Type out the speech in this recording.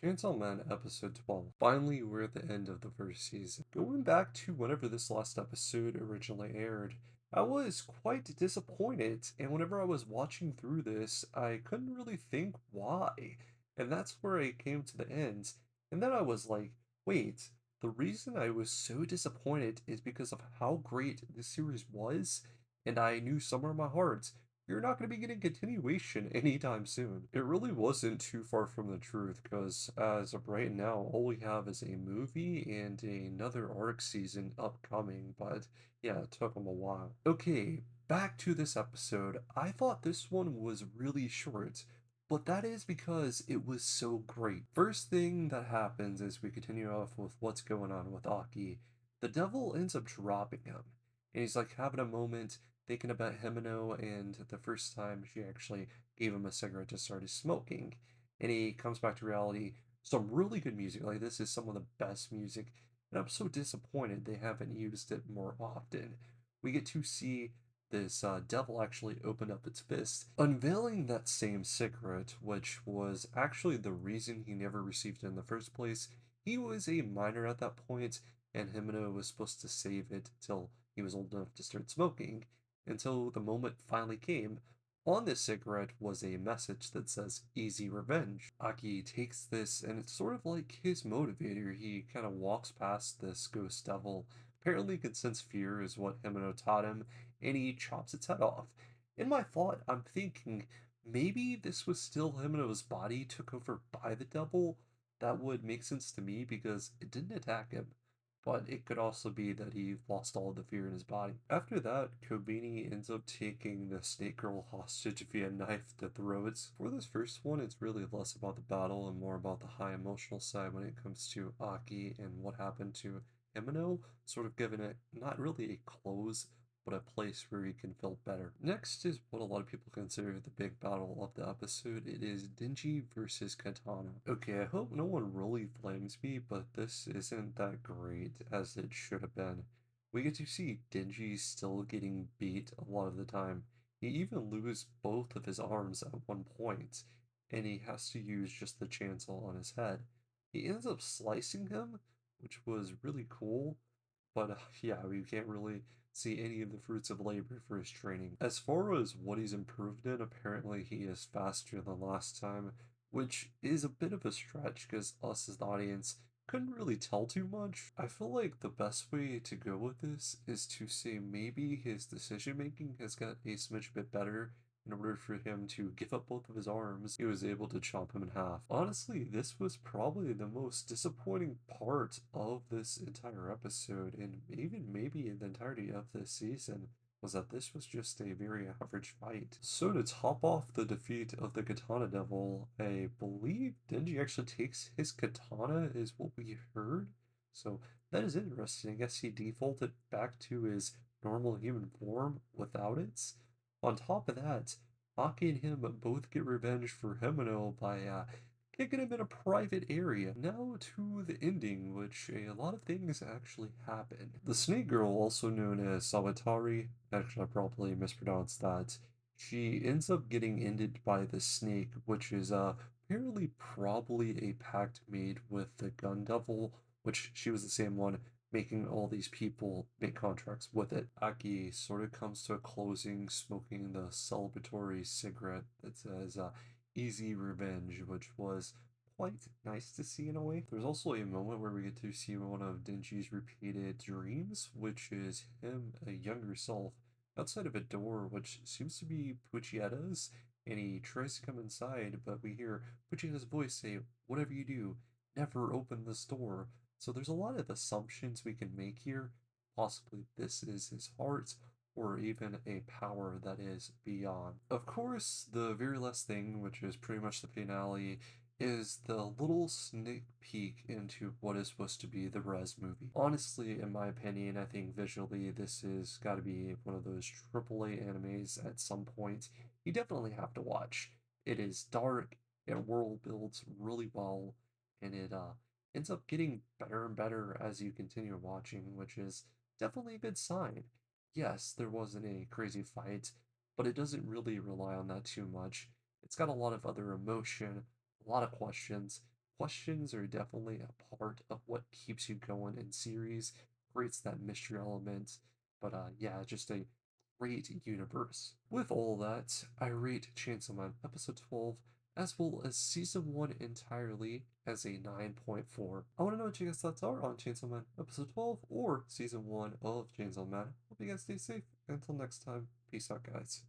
Chainsaw Man episode 12. Finally, we're at the end of the first season. Going back to whenever this last episode originally aired, I was quite disappointed, and whenever I was watching through this, I couldn't really think why. And that's where I came to the end, and then I was like, wait, the reason I was so disappointed is because of how great this series was, and I knew somewhere in my heart you're not going to be getting continuation anytime soon. It really wasn't too far from the truth because as of right now, all we have is a movie and another arc season upcoming, but yeah, it took them a while. Okay, back to this episode. I thought this one was really short, but that is because it was so great. First thing that happens is we continue off with what's going on with Aki. The devil ends up dropping him, and he's like having a moment thinking about Himeno and the first time she actually gave him a cigarette to start his smoking. And he comes back to reality. Some really good music. Like, this is some of the best music. And I'm so disappointed they haven't used it more often. We get to see this devil actually open up its fist, unveiling that same cigarette, which was actually the reason he never received it in the first place. He was a minor at that point, and Himeno was supposed to save it till he was old enough to start smoking until the moment finally came. On this cigarette was a message that says easy revenge. Aki takes this and it's sort of like his motivator. He kind of walks past this ghost devil, apparently can sense fear is what Himeno taught him, and he chops its head off. In my thought, I'm thinking maybe this was still Himeno's body took over by the devil. That would make sense to me because it didn't attack him, but it could also be that he lost all the fear in his body. After that, Kobeni ends up taking the snake girl hostage via knife to throats. For this first one, it's really less about the battle and more about the high emotional side when it comes to Aki and what happened to Himeno, sort of giving it not really a close, but a place where he can feel better. Next is what a lot of people consider the big battle of the episode. It is Denji versus Katana. Okay, I hope no one really flames me, but this isn't that great as it should have been. We get to see Denji still getting beat a lot of the time. He even loses both of his arms at one point, and he has to use just the chainsaw on his head. He ends up slicing him, which was really cool, but yeah, we can't really see any of the fruits of labor for his training. As far as what he's improved in, apparently he is faster than last time, which is a bit of a stretch because us as the audience couldn't really tell too much. I feel like the best way to go with this is to say maybe his decision making has got a smidge bit better. In order for him to give up both of his arms, he was able to chop him in half. Honestly, this was probably the most disappointing part of this entire episode, and even maybe the entirety of this season, was that this was just a very average fight. So to top off the defeat of the Katana Devil, I believe Denji actually takes his katana, is what we heard. So that is interesting. I guess he defaulted back to his normal human form without it. On top of that, Aki and him both get revenge for Himeno by kicking him in a private area. Now to the ending, which a lot of things actually happen. The snake girl, also known as Sawatari, actually I probably mispronounced that, she ends up getting ended by the snake, which is apparently probably a pact made with the gun devil, which she was the same one making all these people make contracts with it. Aki sort of comes to a closing smoking the celebratory cigarette that says easy revenge, which was quite nice to see in a way. There's also a moment where we get to see one of Denji's repeated dreams, which is him, a younger self, outside of a door, which seems to be Puccieta's, and he tries to come inside, but we hear Puccieta's voice say, "Whatever you do, never open this door." So there's a lot of assumptions we can make here. Possibly this is his heart, or even a power that is beyond. Of course, the very last thing, which is pretty much the finale, is the little sneak peek into what is supposed to be the Res movie. Honestly, in my opinion, I think visually this is got to be one of those AAA animes at some point. You definitely have to watch. It is dark, it world builds really well, and it ends up getting better and better as you continue watching, which is definitely a good sign. Yes, there wasn't a crazy fight, but it doesn't really rely on that too much. It's got a lot of other emotion, a lot of questions, questions are definitely a part of what keeps you going in series, creates that mystery element. But yeah, just a great universe. With all that, I rate Chainsaw Man episode 12 as well as season 1 entirely as a 9.4. I want to know what you guys' thoughts are on Chainsaw Man episode 12 or season 1 of Chainsaw Man. Hope you guys stay safe. Until next time, peace out, guys.